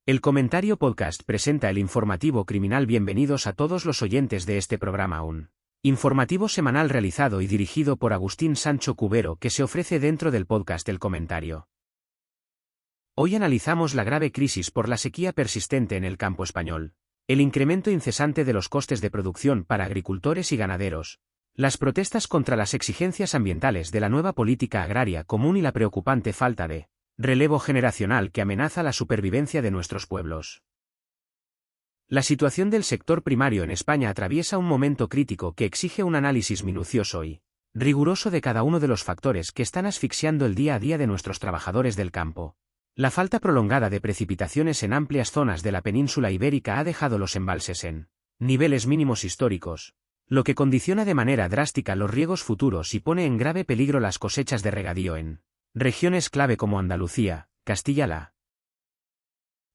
El Comentario Podcast presenta el informativo criminal. Bienvenidos a todos los oyentes de este programa. Un informativo semanal realizado y dirigido por Agustín Sancho Cubero que se ofrece dentro del podcast El Comentario. Hoy analizamos la grave crisis por la sequía persistente en el campo español, el incremento incesante de los costes de producción para agricultores y ganaderos, las protestas contra las exigencias ambientales de la nueva política agraria común y la preocupante falta de relevo generacional que amenaza la supervivencia de nuestros pueblos. La situación del sector primario en España atraviesa un momento crítico que exige un análisis minucioso y riguroso de cada uno de los factores que están asfixiando el día a día de nuestros trabajadores del campo. La falta prolongada de precipitaciones en amplias zonas de la península ibérica ha dejado los embalses en niveles mínimos históricos, lo que condiciona de manera drástica los riegos futuros y pone en grave peligro las cosechas de regadío en regiones clave como Andalucía, Castilla-La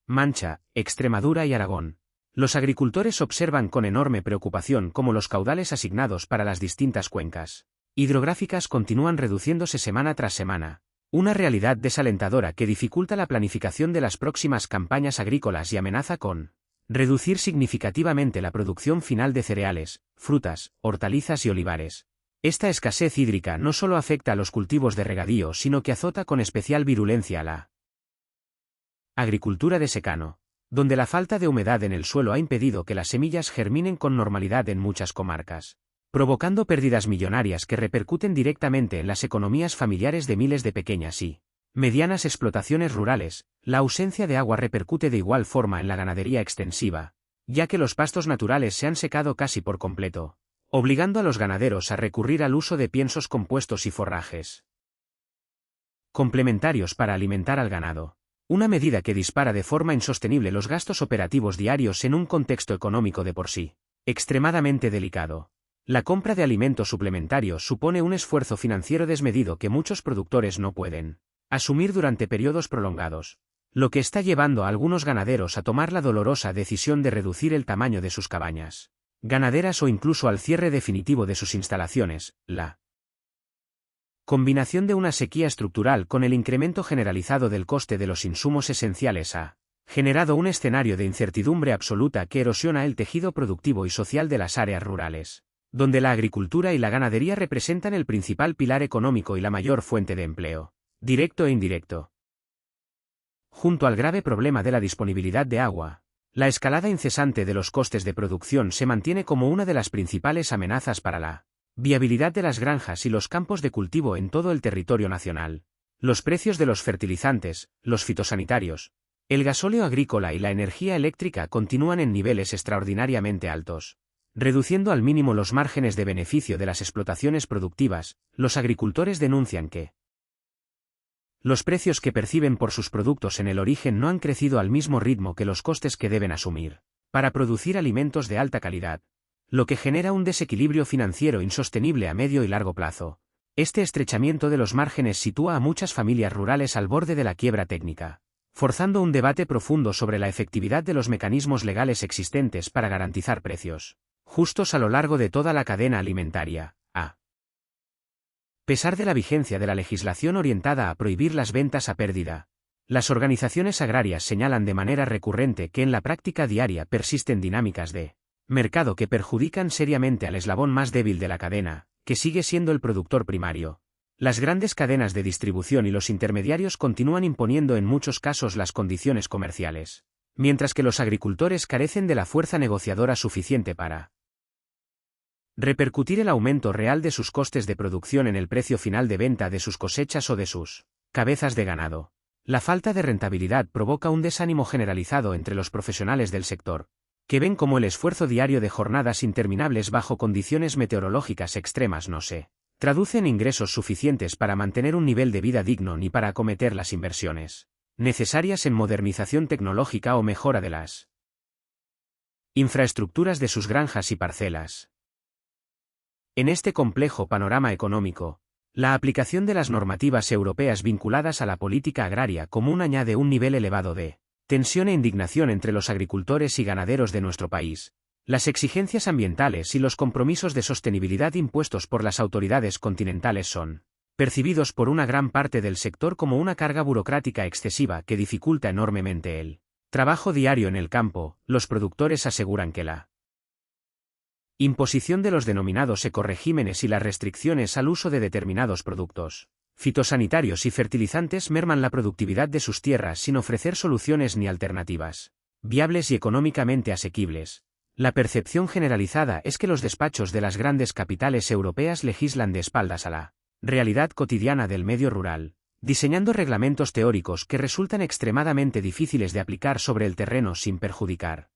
Mancha, Extremadura y Aragón. Los agricultores observan con enorme preocupación cómo los caudales asignados para las distintas cuencas hidrográficas continúan reduciéndose semana tras semana, una realidad desalentadora que dificulta la planificación de las próximas campañas agrícolas y amenaza con reducir significativamente la producción final de cereales, frutas, hortalizas y olivares. Esta escasez hídrica no solo afecta a los cultivos de regadío, sino que azota con especial virulencia a la agricultura de secano, donde la falta de humedad en el suelo ha impedido que las semillas germinen con normalidad en muchas comarcas, provocando pérdidas millonarias que repercuten directamente en las economías familiares de miles de pequeñas y medianas explotaciones rurales. La ausencia de agua repercute de igual forma en la ganadería extensiva, ya que los pastos naturales se han secado casi por completo, obligando a los ganaderos a recurrir al uso de piensos compuestos y forrajes complementarios para alimentar al ganado, una medida que dispara de forma insostenible los gastos operativos diarios en un contexto económico de por sí extremadamente delicado. La compra de alimentos suplementarios supone un esfuerzo financiero desmedido que muchos productores no pueden asumir durante periodos prolongados, lo que está llevando a algunos ganaderos a tomar la dolorosa decisión de reducir el tamaño de sus cabañas ganaderas o incluso al cierre definitivo de sus instalaciones. La combinación de una sequía estructural con el incremento generalizado del coste de los insumos esenciales ha generado un escenario de incertidumbre absoluta que erosiona el tejido productivo y social de las áreas rurales, donde la agricultura y la ganadería representan el principal pilar económico y la mayor fuente de empleo, directo e indirecto. Junto al grave problema de la disponibilidad de agua, la escalada incesante de los costes de producción se mantiene como una de las principales amenazas para la viabilidad de las granjas y los campos de cultivo en todo el territorio nacional. Los precios de los fertilizantes, los fitosanitarios, el gasóleo agrícola y la energía eléctrica continúan en niveles extraordinariamente altos, reduciendo al mínimo los márgenes de beneficio de las explotaciones productivas. Los agricultores denuncian que los precios que perciben por sus productos en el origen no han crecido al mismo ritmo que los costes que deben asumir para producir alimentos de alta calidad, lo que genera un desequilibrio financiero insostenible a medio y largo plazo. Este estrechamiento de los márgenes sitúa a muchas familias rurales al borde de la quiebra técnica, forzando un debate profundo sobre la efectividad de los mecanismos legales existentes para garantizar precios justos a lo largo de toda la cadena alimentaria. A pesar de la vigencia de la legislación orientada a prohibir las ventas a pérdida, las organizaciones agrarias señalan de manera recurrente que en la práctica diaria persisten dinámicas de mercado que perjudican seriamente al eslabón más débil de la cadena, que sigue siendo el productor primario. Las grandes cadenas de distribución y los intermediarios continúan imponiendo en muchos casos las condiciones comerciales, mientras que los agricultores carecen de la fuerza negociadora suficiente para repercutir el aumento real de sus costes de producción en el precio final de venta de sus cosechas o de sus cabezas de ganado. La falta de rentabilidad provoca un desánimo generalizado entre los profesionales del sector, que ven como el esfuerzo diario de jornadas interminables bajo condiciones meteorológicas extremas no se traduce en ingresos suficientes para mantener un nivel de vida digno ni para acometer las inversiones necesarias en modernización tecnológica o mejora de las infraestructuras de sus granjas y parcelas. En este complejo panorama económico, la aplicación de las normativas europeas vinculadas a la política agraria común añade un nivel elevado de tensión e indignación entre los agricultores y ganaderos de nuestro país. Las exigencias ambientales y los compromisos de sostenibilidad impuestos por las autoridades continentales son percibidos por una gran parte del sector como una carga burocrática excesiva que dificulta enormemente el Trabajo diario en el campo. Los productores aseguran que la imposición de los denominados ecoregímenes y las restricciones al uso de determinados productos fitosanitarios y fertilizantes merman la productividad de sus tierras sin ofrecer soluciones ni alternativas viables y económicamente asequibles. La percepción generalizada es que los despachos de las grandes capitales europeas legislan de espaldas a la realidad cotidiana del medio rural, diseñando reglamentos teóricos que resultan extremadamente difíciles de aplicar sobre el terreno sin perjudicar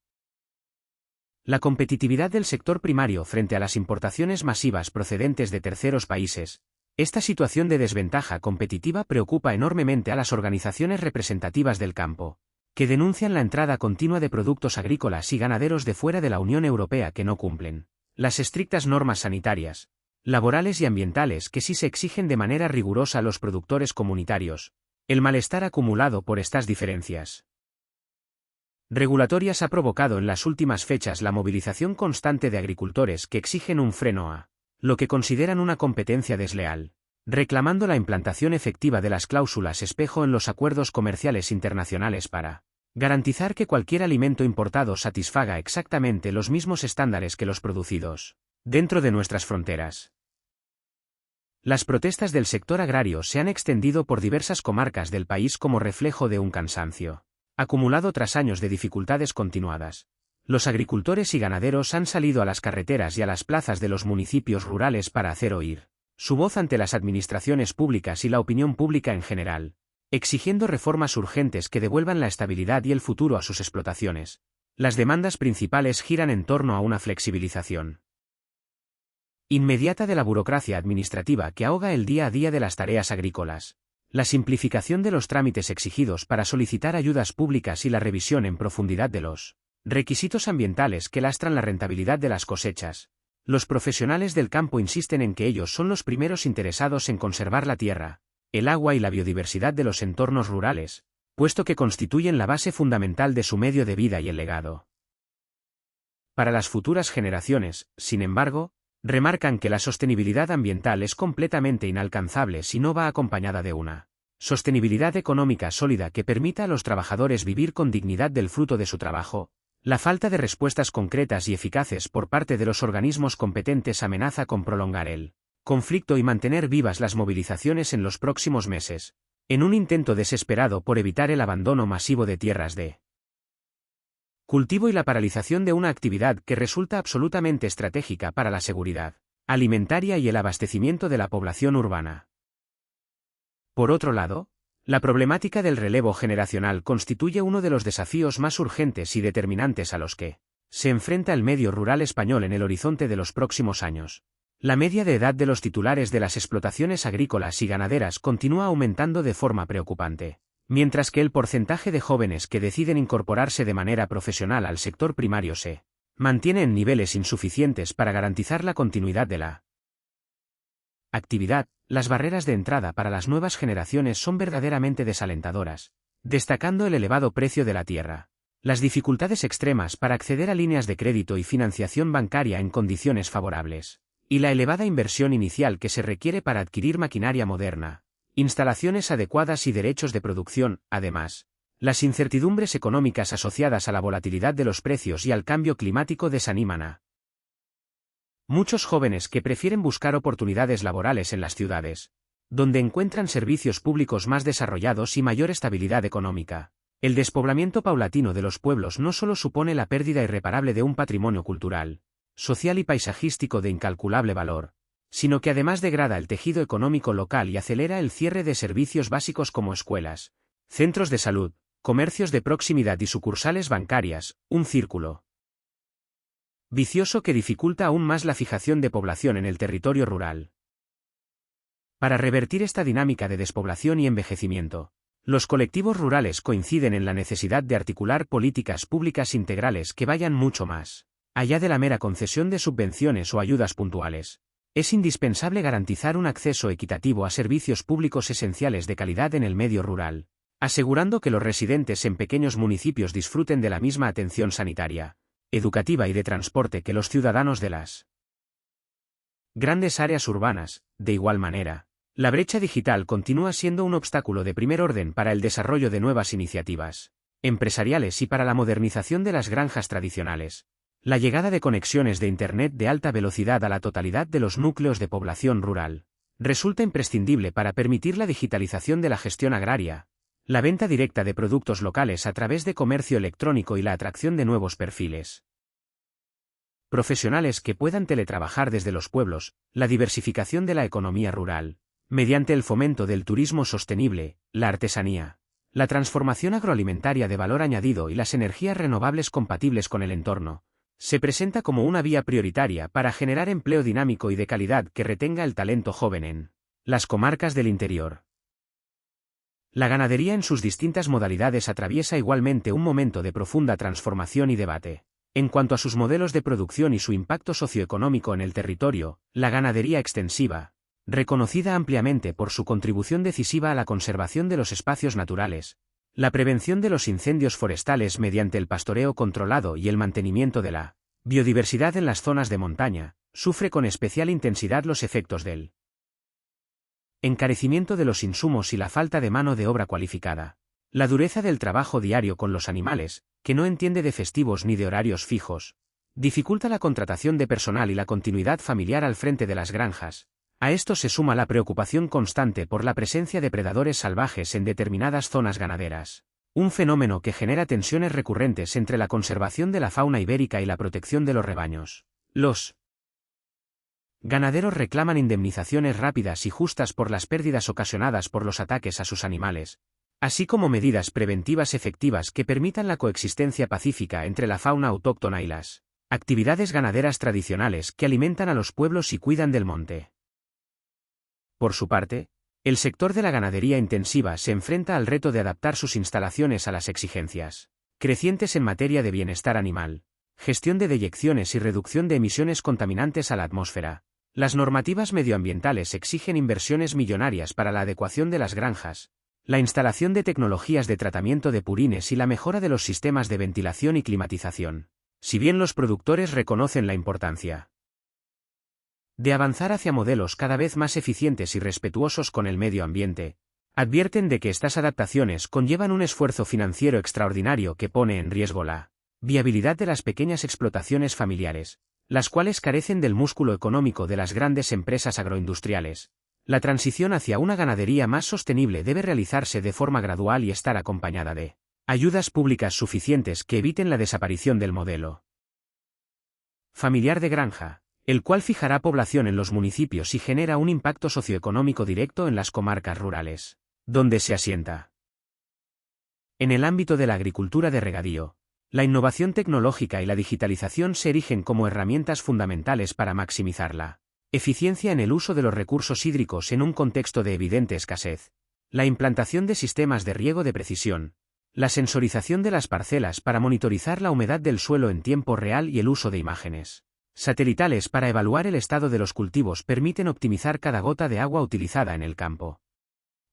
la competitividad del sector primario frente a las importaciones masivas procedentes de terceros países. Esta situación de desventaja competitiva preocupa enormemente a las organizaciones representativas del campo, que denuncian la entrada continua de productos agrícolas y ganaderos de fuera de la Unión Europea que no cumplen las estrictas normas sanitarias, laborales y ambientales que sí se exigen de manera rigurosa a los productores comunitarios. El malestar acumulado por estas diferencias regulatorias ha provocado en las últimas fechas la movilización constante de agricultores que exigen un freno a lo que consideran una competencia desleal, reclamando la implantación efectiva de las cláusulas espejo en los acuerdos comerciales internacionales para garantizar que cualquier alimento importado satisfaga exactamente los mismos estándares que los producidos dentro de nuestras fronteras. Las protestas del sector agrario se han extendido por diversas comarcas del país como reflejo de un cansancio acumulado tras años de dificultades continuadas. Los agricultores y ganaderos han salido a las carreteras y a las plazas de los municipios rurales para hacer oír su voz ante las administraciones públicas y la opinión pública en general, exigiendo reformas urgentes que devuelvan la estabilidad y el futuro a sus explotaciones. Las demandas principales giran en torno a una flexibilización inmediata de la burocracia administrativa que ahoga el día a día de las tareas agrícolas, la simplificación de los trámites exigidos para solicitar ayudas públicas y la revisión en profundidad de los requisitos ambientales que lastran la rentabilidad de las cosechas. Los profesionales del campo insisten en que ellos son los primeros interesados en conservar la tierra, el agua y la biodiversidad de los entornos rurales, puesto que constituyen la base fundamental de su medio de vida y el legado. Para las futuras generaciones, sin embargo, remarcan que la sostenibilidad ambiental es completamente inalcanzable si no va acompañada de una sostenibilidad económica sólida que permita a los trabajadores vivir con dignidad del fruto de su trabajo. La falta de respuestas concretas y eficaces por parte de los organismos competentes amenaza con prolongar el conflicto y mantener vivas las movilizaciones en los próximos meses, en un intento desesperado por evitar el abandono masivo de tierras de cultivo y la paralización de una actividad que resulta absolutamente estratégica para la seguridad alimentaria y el abastecimiento de la población urbana. Por otro lado, la problemática del relevo generacional constituye uno de los desafíos más urgentes y determinantes a los que se enfrenta el medio rural español en el horizonte de los próximos años. La media de edad de los titulares de las explotaciones agrícolas y ganaderas continúa aumentando de forma preocupante, mientras que el porcentaje de jóvenes que deciden incorporarse de manera profesional al sector primario se mantiene en niveles insuficientes para garantizar la continuidad de la actividad. Las barreras de entrada para las nuevas generaciones son verdaderamente desalentadoras, destacando el elevado precio de la tierra, las dificultades extremas para acceder a líneas de crédito y financiación bancaria en condiciones favorables, y la elevada inversión inicial que se requiere para adquirir maquinaria moderna, instalaciones adecuadas y derechos de producción. Además, las incertidumbres económicas asociadas a la volatilidad de los precios y al cambio climático desaniman a muchos jóvenes que prefieren buscar oportunidades laborales en las ciudades, donde encuentran servicios públicos más desarrollados y mayor estabilidad económica. El despoblamiento paulatino de los pueblos no solo supone la pérdida irreparable de un patrimonio cultural, social y paisajístico de incalculable valor, sino que además degrada el tejido económico local y acelera el cierre de servicios básicos como escuelas, centros de salud, comercios de proximidad y sucursales bancarias, un círculo vicioso que dificulta aún más la fijación de población en el territorio rural. Para revertir esta dinámica de despoblación y envejecimiento, los colectivos rurales coinciden en la necesidad de articular políticas públicas integrales que vayan mucho más allá de la mera concesión de subvenciones o ayudas puntuales. Es indispensable garantizar un acceso equitativo a servicios públicos esenciales de calidad en el medio rural, asegurando que los residentes en pequeños municipios disfruten de la misma atención sanitaria, educativa y de transporte que los ciudadanos de las grandes áreas urbanas. De igual manera, la brecha digital continúa siendo un obstáculo de primer orden para el desarrollo de nuevas iniciativas empresariales y para la modernización de las granjas tradicionales. La llegada de conexiones de Internet de alta velocidad a la totalidad de los núcleos de población rural resulta imprescindible para permitir la digitalización de la gestión agraria, la venta directa de productos locales a través de comercio electrónico y la atracción de nuevos perfiles profesionales que puedan teletrabajar desde los pueblos, la diversificación de la economía rural, mediante el fomento del turismo sostenible, la artesanía, la transformación agroalimentaria de valor añadido y las energías renovables compatibles con el entorno, se presenta como una vía prioritaria para generar empleo dinámico y de calidad que retenga el talento joven en las comarcas del interior. La ganadería en sus distintas modalidades atraviesa igualmente un momento de profunda transformación y debate. En cuanto a sus modelos de producción y su impacto socioeconómico en el territorio, la ganadería extensiva, reconocida ampliamente por su contribución decisiva a la conservación de los espacios naturales, la prevención de los incendios forestales mediante el pastoreo controlado y el mantenimiento de la biodiversidad en las zonas de montaña, sufre con especial intensidad los efectos del encarecimiento de los insumos y la falta de mano de obra cualificada. La dureza del trabajo diario con los animales, que no entiende de festivos ni de horarios fijos, dificulta la contratación de personal y la continuidad familiar al frente de las granjas. A esto se suma la preocupación constante por la presencia de predadores salvajes en determinadas zonas ganaderas, un fenómeno que genera tensiones recurrentes entre la conservación de la fauna ibérica y la protección de los rebaños. Los ganaderos reclaman indemnizaciones rápidas y justas por las pérdidas ocasionadas por los ataques a sus animales, así como medidas preventivas efectivas que permitan la coexistencia pacífica entre la fauna autóctona y las actividades ganaderas tradicionales que alimentan a los pueblos y cuidan del monte. Por su parte, el sector de la ganadería intensiva se enfrenta al reto de adaptar sus instalaciones a las exigencias crecientes en materia de bienestar animal, gestión de deyecciones y reducción de emisiones contaminantes a la atmósfera. Las normativas medioambientales exigen inversiones millonarias para la adecuación de las granjas, la instalación de tecnologías de tratamiento de purines y la mejora de los sistemas de ventilación y climatización. Si bien los productores reconocen la importancia de avanzar hacia modelos cada vez más eficientes y respetuosos con el medio ambiente, advierten de que estas adaptaciones conllevan un esfuerzo financiero extraordinario que pone en riesgo la viabilidad de las pequeñas explotaciones familiares, las cuales carecen del músculo económico de las grandes empresas agroindustriales. La transición hacia una ganadería más sostenible debe realizarse de forma gradual y estar acompañada de ayudas públicas suficientes que eviten la desaparición del modelo familiar de granja, el cual fijará población en los municipios y genera un impacto socioeconómico directo en las comarcas rurales, donde se asienta. En el ámbito de la agricultura de regadío, la innovación tecnológica y la digitalización se erigen como herramientas fundamentales para maximizar la eficiencia en el uso de los recursos hídricos en un contexto de evidente escasez, la implantación de sistemas de riego de precisión, la sensorización de las parcelas para monitorizar la humedad del suelo en tiempo real y el uso de imágenes satelitales para evaluar el estado de los cultivos permiten optimizar cada gota de agua utilizada en el campo.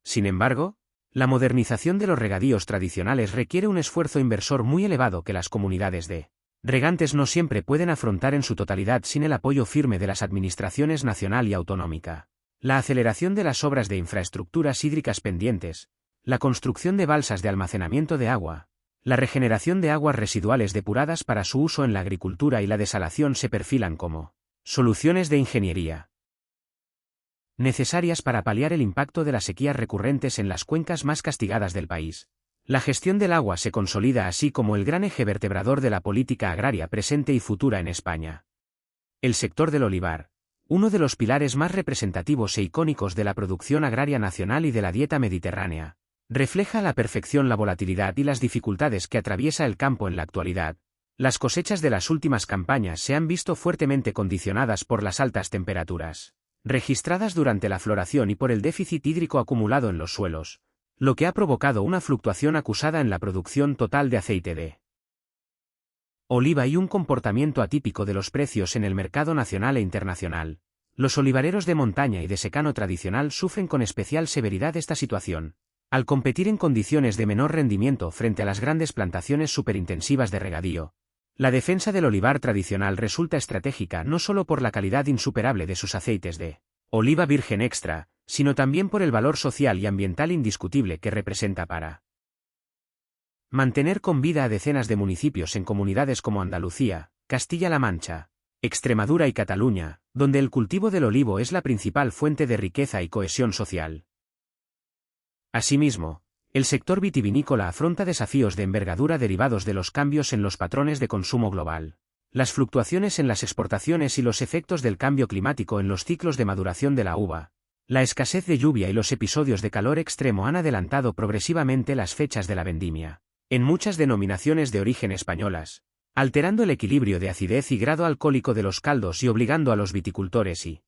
Sin embargo, la modernización de los regadíos tradicionales requiere un esfuerzo inversor muy elevado que las comunidades de regantes no siempre pueden afrontar en su totalidad sin el apoyo firme de las administraciones nacional y autonómica. La aceleración de las obras de infraestructuras hídricas pendientes, la construcción de balsas de almacenamiento de agua, la regeneración de aguas residuales depuradas para su uso en la agricultura y la desalación se perfilan como soluciones de ingeniería necesarias para paliar el impacto de las sequías recurrentes en las cuencas más castigadas del país. La gestión del agua se consolida así como el gran eje vertebrador de la política agraria presente y futura en España. El sector del olivar, uno de los pilares más representativos e icónicos de la producción agraria nacional y de la dieta mediterránea, refleja a la perfección la volatilidad y las dificultades que atraviesa el campo en la actualidad. Las cosechas de las últimas campañas se han visto fuertemente condicionadas por las altas temperaturas registradas durante la floración y por el déficit hídrico acumulado en los suelos, lo que ha provocado una fluctuación acusada en la producción total de aceite de oliva y un comportamiento atípico de los precios en el mercado nacional e internacional. Los olivareros de montaña y de secano tradicional sufren con especial severidad esta situación, al competir en condiciones de menor rendimiento frente a las grandes plantaciones superintensivas de regadío. La defensa del olivar tradicional resulta estratégica no solo por la calidad insuperable de sus aceites de oliva virgen extra, sino también por el valor social y ambiental indiscutible que representa para Mantener con vida a decenas de municipios en comunidades como Andalucía, Castilla-La Mancha, Extremadura y Cataluña, donde el cultivo del olivo es la principal fuente de riqueza y cohesión social. Asimismo, el sector vitivinícola afronta desafíos de envergadura derivados de los cambios en los patrones de consumo global, las fluctuaciones en las exportaciones y los efectos del cambio climático en los ciclos de maduración de la uva. La escasez de lluvia y los episodios de calor extremo han adelantado progresivamente las fechas de la vendimia, en muchas denominaciones de origen españolas, alterando el equilibrio de acidez y grado alcohólico de los caldos y obligando a los viticultores y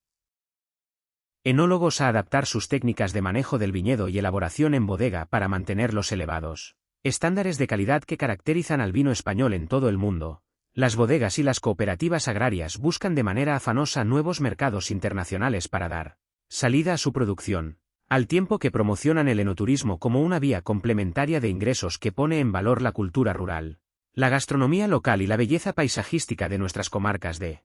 enólogos a adaptar sus técnicas de manejo del viñedo y elaboración en bodega para mantener los elevados estándares de calidad que caracterizan al vino español en todo el mundo. Las bodegas y las cooperativas agrarias buscan de manera afanosa nuevos mercados internacionales para dar salida a su producción, al tiempo que promocionan el enoturismo como una vía complementaria de ingresos que pone en valor la cultura rural, la gastronomía local y la belleza paisajística de nuestras comarcas de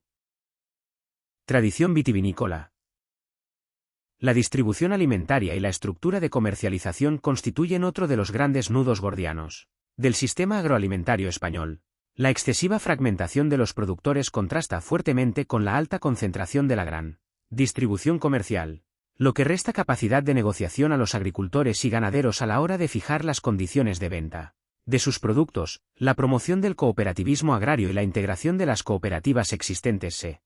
tradición vitivinícola. La distribución alimentaria y la estructura de comercialización constituyen otro de los grandes nudos gordianos del sistema agroalimentario español. La excesiva fragmentación de los productores contrasta fuertemente con la alta concentración de la gran distribución comercial, lo que resta capacidad de negociación a los agricultores y ganaderos a la hora de fijar las condiciones de venta de sus productos. La promoción del cooperativismo agrario y la integración de las cooperativas existentes se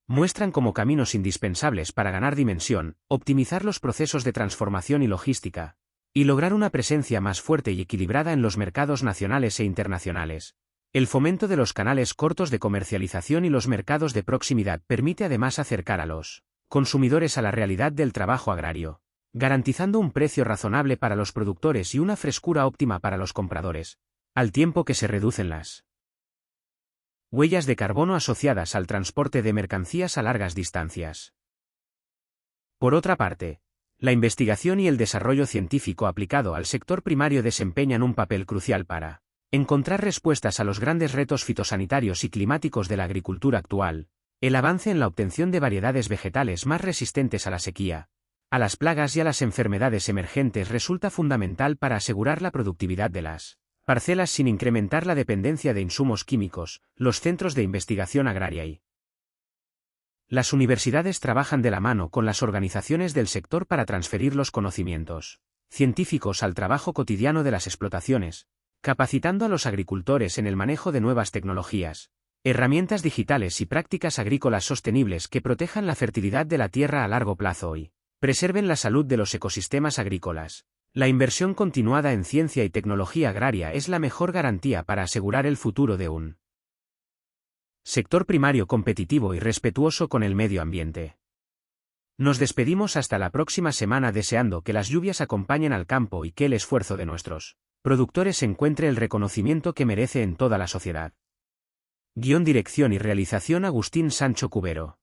muestran como caminos indispensables para ganar dimensión, optimizar los procesos de transformación y logística, y lograr una presencia más fuerte y equilibrada en los mercados nacionales e internacionales. El fomento de los canales cortos de comercialización y los mercados de proximidad permite además acercar a los consumidores a la realidad del trabajo agrario, garantizando un precio razonable para los productores y una frescura óptima para los compradores, al tiempo que se reducen las huellas de carbono asociadas al transporte de mercancías a largas distancias. Por otra parte, la investigación y el desarrollo científico aplicado al sector primario desempeñan un papel crucial para encontrar respuestas a los grandes retos fitosanitarios y climáticos de la agricultura actual. El avance en la obtención de variedades vegetales más resistentes a la sequía, a las plagas y a las enfermedades emergentes resulta fundamental para asegurar la productividad de las parcelas sin incrementar la dependencia de insumos químicos. Los centros de investigación agraria y las universidades trabajan de la mano con las organizaciones del sector para transferir los conocimientos científicos al trabajo cotidiano de las explotaciones, capacitando a los agricultores en el manejo de nuevas tecnologías, herramientas digitales y prácticas agrícolas sostenibles que protejan la fertilidad de la tierra a largo plazo y preserven la salud de los ecosistemas agrícolas. La inversión continuada en ciencia y tecnología agraria es la mejor garantía para asegurar el futuro de un sector primario competitivo y respetuoso con el medio ambiente. Nos despedimos hasta la próxima semana deseando que las lluvias acompañen al campo y que el esfuerzo de nuestros productores encuentre el reconocimiento que merece en toda la sociedad. Guión, dirección y realización Agustín Sancho Cubero.